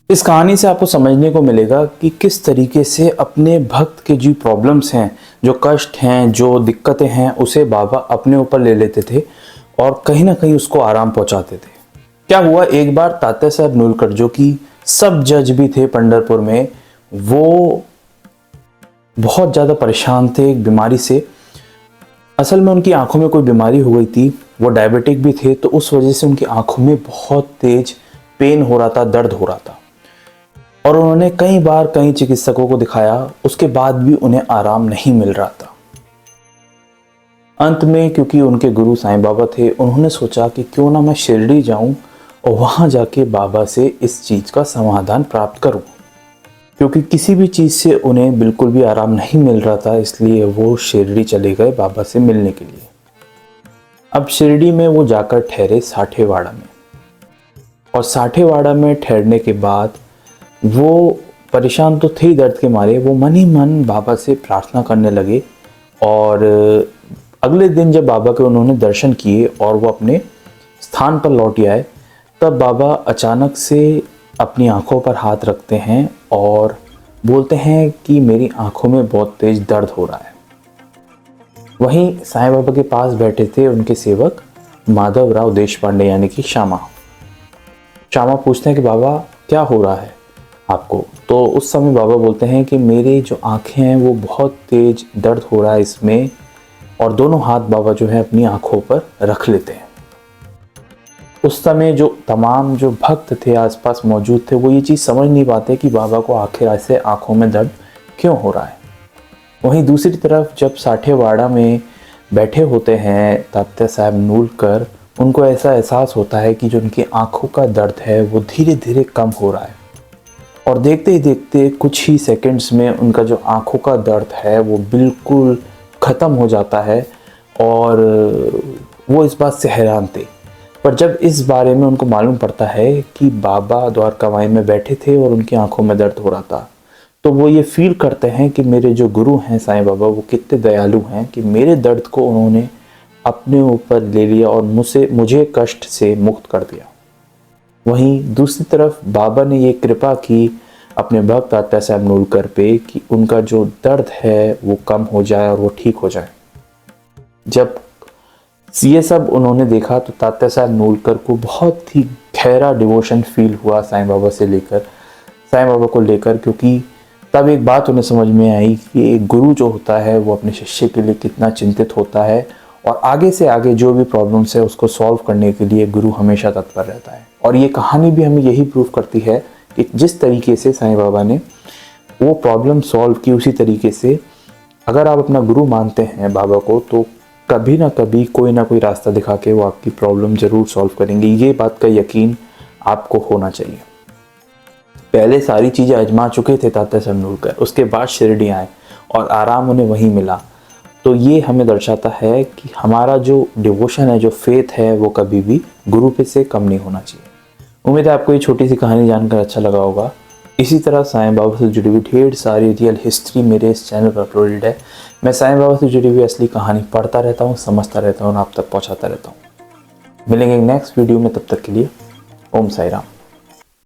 इस कहानी से आपको समझने को मिलेगा कि किस तरीके से अपने भक्त के जो प्रॉब्लम्स हैं, जो कष्ट हैं, जो दिक्कतें हैं, उसे बाबा अपने ऊपर ले लेते थे और कहीं ना कहीं उसको आराम पहुंचाते थे। क्या हुआ, एक बार तात्या साहब नूलकर, जो कि सब जज भी थे पंढरपुर में, वो बहुत ज़्यादा परेशान थे एक बीमारी से। असल में उनकी आंखों में कोई बीमारी हो गई थी, वो डायबिटिक भी थे, तो उस वजह से उनकी आंखों में बहुत तेज पेन हो रहा था, दर्द हो रहा था और उन्होंने कई बार कई चिकित्सकों को दिखाया, उसके बाद भी उन्हें आराम नहीं मिल रहा था। अंत में क्योंकि उनके गुरु साईं बाबा थे, उन्होंने सोचा कि क्यों ना मैं शिरडी जाऊं और वहां जाके बाबा से इस चीज़ का समाधान प्राप्त करूं। क्योंकि किसी भी चीज़ से उन्हें बिल्कुल भी आराम नहीं मिल रहा था, इसलिए वो शिरडी चले गए बाबा से मिलने के लिए। अब शिरडी में वो जाकर ठहरे साठेवाड़ा में, और साठेवाड़ा में ठहरने के बाद वो परेशान तो थे दर्द के मारे, वो मन ही मन बाबा से प्रार्थना करने लगे। और अगले दिन जब बाबा के उन्होंने दर्शन किए और वो अपने स्थान पर लौट आए, तब बाबा अचानक से अपनी आंखों पर हाथ रखते हैं और बोलते हैं कि मेरी आंखों में बहुत तेज दर्द हो रहा है। वहीं साईं बाबा के पास बैठे थे उनके सेवक माधवराव देशपांडे यानी कि श्यामा। श्यामा पूछते हैं कि बाबा क्या हो रहा है आपको? तो उस समय बाबा बोलते हैं कि मेरी जो आंखें हैं वो बहुत तेज दर्द हो रहा है इसमें, और दोनों हाथ बाबा जो है अपनी आंखों पर रख लेते हैं। उस समय जो तमाम जो भक्त थे आसपास मौजूद थे, वो ये चीज़ समझ नहीं पाते कि बाबा को आखिर ऐसे आंखों में दर्द क्यों हो रहा है। वहीं दूसरी तरफ जब साठेवाड़ा में बैठे होते हैं तात्या साहब नूलकर, उनको ऐसा एहसास होता है कि जो उनकी आंखों का दर्द है वो धीरे धीरे कम हो रहा है, और देखते ही देखते कुछ ही सेकंड्स में उनका जो आंखों का दर्द है वो बिल्कुल ख़त्म हो जाता है। और वो इस बात से हैरान थे। पर जब इस बारे में उनको मालूम पड़ता है कि बाबा द्वारकामाई में बैठे थे और उनकी आंखों में दर्द हो रहा था, तो वो ये फील करते हैं कि मेरे जो गुरु हैं साईं बाबा, वो कितने दयालु हैं कि मेरे दर्द को उन्होंने अपने ऊपर ले लिया और मुझे कष्ट से मुक्त कर दिया। वहीं दूसरी तरफ बाबा ने ये कृपा की अपने भक्त तात्या साहब नूलकर पे कि उनका जो दर्द है वो कम हो जाए और वो ठीक हो जाए। जब ये सब उन्होंने देखा तो तात्या साहब नूलकर को बहुत ही गहरा डिवोशन फील हुआ साईं बाबा को लेकर, क्योंकि तब एक बात उन्हें समझ में आई कि एक गुरु जो होता है वो अपने शिष्य के लिए कितना चिंतित होता है, और आगे से आगे जो भी प्रॉब्लम्स है उसको सॉल्व करने के लिए गुरु हमेशा तत्पर रहता है। और ये कहानी भी हमें यही प्रूव करती है कि जिस तरीके से साईं बाबा ने वो प्रॉब्लम सॉल्व की, उसी तरीके से अगर आप अपना गुरु मानते हैं बाबा को, तो कभी ना कभी कोई ना कोई रास्ता दिखा के वो आपकी प्रॉब्लम ज़रूर सॉल्व करेंगे। ये बात का यकीन आपको होना चाहिए। पहले सारी चीज़ें आजमा चुके थे तात्या साहब नूलकर, उसके बाद शिरडी आए और आराम उन्हें वहीं मिला। तो ये हमें दर्शाता है कि हमारा जो डिवोशन है, जो फेथ है, वो कभी भी गुरु पे से कम नहीं होना चाहिए। उम्मीद है आपको ये छोटी सी कहानी जानकर अच्छा लगा होगा। इसी तरह साईं बाबा से जुड़ी हुई ढेर सारी रियल हिस्ट्री मेरे इस चैनल पर अपलोडेड है। मैं साईं बाबा से जुड़ी हुई असली कहानी पढ़ता रहता हूँ, समझता रहता हूँ और आप तक पहुँचाता रहता हूँ। मिलेंगे नेक्स्ट वीडियो में, तब तक के लिए ओम साई राम।